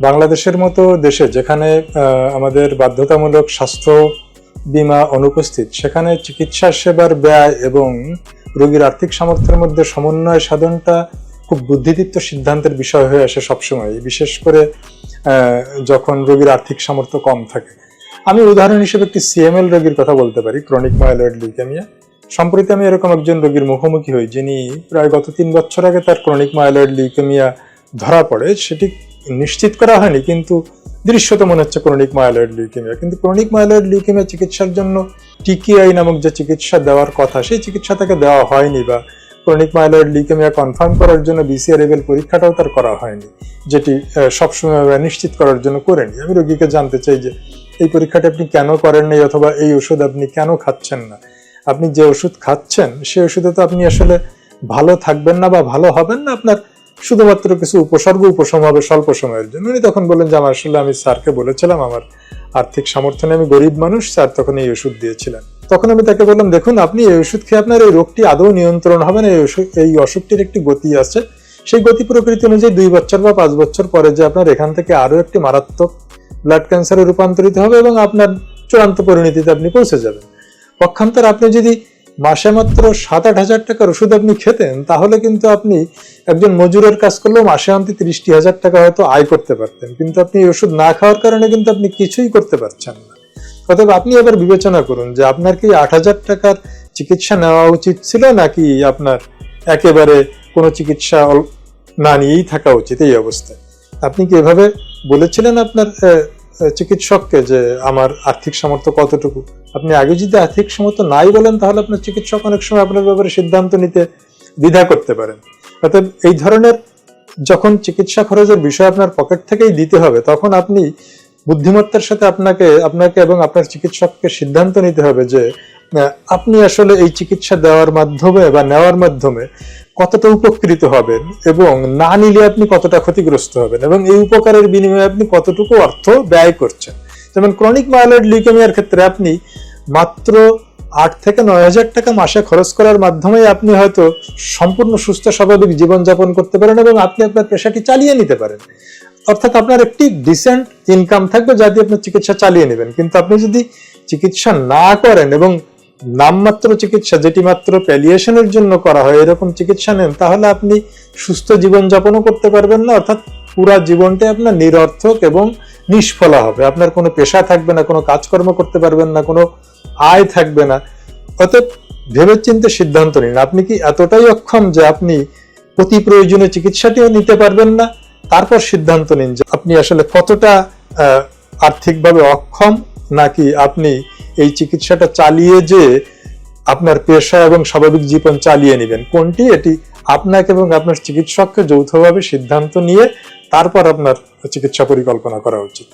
বাংলাদেশের মতো দেশে যেখানে আমাদের বাধ্যতামূলক স্বাস্থ্য বীমা অনুপস্থিত, সেখানে চিকিৎসা সেবার ব্যয় এবং রোগীর আর্থিক সামর্থ্যের মধ্যে সমন্বয় সাধনটা খুব বুদ্ধিদীপ্ত সিদ্ধান্তের বিষয় হয়ে আসে সবসময়, বিশেষ করে যখন রোগীর আর্থিক সামর্থ্য কম থাকে। আমি উদাহরণ হিসেবে একটি সিএমএল রোগীর কথা বলতে পারি, ক্রনিক মাইলয়েড লিউকেমিয়া। সম্প্রতি আমি এরকম একজন রোগীর মুখোমুখি হই, যিনি প্রায় গত 3 বছর আগে তার ক্রনিক মাইলয়েড লিউকেমিয়া ধরা পড়ে। সেটি নিশ্চিত করা হয়নি, কিন্তু দৃশ্যত মনে হচ্ছে ক্রনিক মাইলয়েড লিউকেমিয়া। কিন্তু ক্রনিক মাইলয়েড লিউকেমিয়া চিকিৎসার জন্য টিকিআই নামক যে চিকিৎসা দেওয়ার কথা, সেই চিকিৎসা তাকে দেওয়া হয়নি, বা ক্রনিক মাইলয়েড লিউকেমিয়া কনফার্ম করার জন্য BCR-ABL পরীক্ষাটাও তার করা হয়নি, যেটি সবসময় আমরা নিশ্চিত করার জন্য করেনি। আমি রোগীকে জানতে চাই যে এই পরীক্ষাটা আপনি কেন করেন নাই, অথবা এই ওষুধ আপনি কেন খাচ্ছেন না? আপনি যে ওষুধ খাচ্ছেন সেই ওষুধে তো আপনি আসলে ভালো থাকবেন না বা ভালো হবেন না, আপনার শুধুমাত্র কিছু উপসর্গ উপশম হবে স্বল্প সময়ের জন্য। উনি তখন বললেন যে আসলে আমি স্যারকে বলেছিলাম আমার আর্থিক সামর্থ্য নেই, আমি গরিব মানুষ, স্যার তখন এই ওষুধ দিয়েছিলেন। তখন আমি তাকে বললাম, দেখুন আপনি এই ওষুধ খেয়ে আপনার এই রোগটি আদৌ নিয়ন্ত্রণ হবে না। এই অসুখটির একটি গতি আছে, সেই গতি প্রকৃতি অনুযায়ী 2 বছর বা 5 বছর পরে যে আপনার এখান থেকে আরো একটি মারাত্মক ব্লাড ক্যান্সারে রূপান্তরিত হবে এবং আপনার চূড়ান্ত পরিণতিতে আপনি পৌঁছে যাবেন। পক্ষান্তর আপনি যদি মাসে মাত্র 7-8 হাজার টাকার ওষুধ আপনি খেতেন, তাহলে কিন্তু আপনি একজন মজুরের কাজ করলেও মাসে অন্তত 30-30 টাকা হয়তো আয় করতে পারতেন। কিন্তু আপনি এই ওষুধ না খাওয়ার কারণে কিন্তু আপনি কিছুই করতে পারছেন না। অতএব আপনি এবার বিবেচনা করুন যে আপনার কি 8,000 টাকার চিকিৎসা নেওয়া উচিত ছিল, নাকি আপনার একেবারে কোনো চিকিৎসা না নিয়েই থাকা উচিত এই অবস্থায়। আপনি কি এভাবে বলেছিলেন আপনার চিকিৎসককে যে আমার আর্থিক সামর্থ্য কতটুকু? আপনি আগে যদি আর্থিক সামর্থ্য নাই বলেন, তাহলে আপনার চিকিৎসক অনেক সময় আপনার ব্যাপারে সিদ্ধান্ত নিতে দ্বিধা করতে পারেন। অর্থাৎ এই ধরনের যখন চিকিৎসা খরচের বিষয় আপনার পকেট থেকেই দিতে হবে, তখন আপনি বুদ্ধিমত্তার সাথে আপনাকে এবং আপনার চিকিৎসককে সিদ্ধান্ত নিতে হবে যে আপনি আসলে এই চিকিৎসা দেওয়ার মাধ্যমে বা নেওয়ার মাধ্যমে কতটা উপকৃত হবেন, এবং না নিলে আপনি কতটা ক্ষতিগ্রস্ত হবেন, এবং এই উপকারের বিনিময়ে আপনি কতটুকু অর্থ ব্যয় করছেন। যেমন ক্রনিক মাইলয়েড লিউকেমিয়ার ক্ষেত্রে আপনি মাত্র 8 থেকে 9 হাজার টাকা মাসে খরচ করার মাধ্যমে আপনি হয়তো সম্পূর্ণ সুস্থ স্বাভাবিক জীবনযাপন করতে পারেন এবং আপনি আপনার পেশাটি চালিয়ে নিতে পারেন। অর্থাৎ আপনার একটি ডিসেন্ট ইনকাম থাকবে যা দিয়ে আপনি চিকিৎসা চালিয়ে নেবেন। কিন্তু আপনি যদি চিকিৎসা না করেন এবং নামমাত্র চিকিৎসা, যেটি মাত্র প্যালিয়েশনের জন্য করা হয়, এরকম চিকিৎসা নেন, তাহলে আপনি সুস্থ জীবনযাপনও করতে পারবেন না। অর্থাৎ পুরা জীবনটাই আপনার নিরর্থক এবং নিষ্ফলা হবে। আপনার কোনো পেশা থাকবে না, কোনো কাজকর্ম করতে পারবেন না, কোনো আয় থাকবে না। অতএব ভেবেচিন্তে সিদ্ধান্ত নিন। আপনি কি এতটাই অক্ষম যে আপনি অতি প্রয়োজনীয় চিকিৎসাটিও নিতে পারবেন না? তারপর সিদ্ধান্ত নিন যে আপনি আসলে কতটা আর্থিকভাবে অক্ষম, নাকি আপনি এই চিকিৎসাটা চালিয়ে যে আপনার পেশা এবং স্বাভাবিক জীবন চালিয়ে নেবেন। কোনটি, এটি আপনাকে এবং আপনার চিকিৎসককে যৌথভাবে সিদ্ধান্ত নিয়ে তারপর আপনার চিকিৎসা পরিকল্পনা করা উচিত।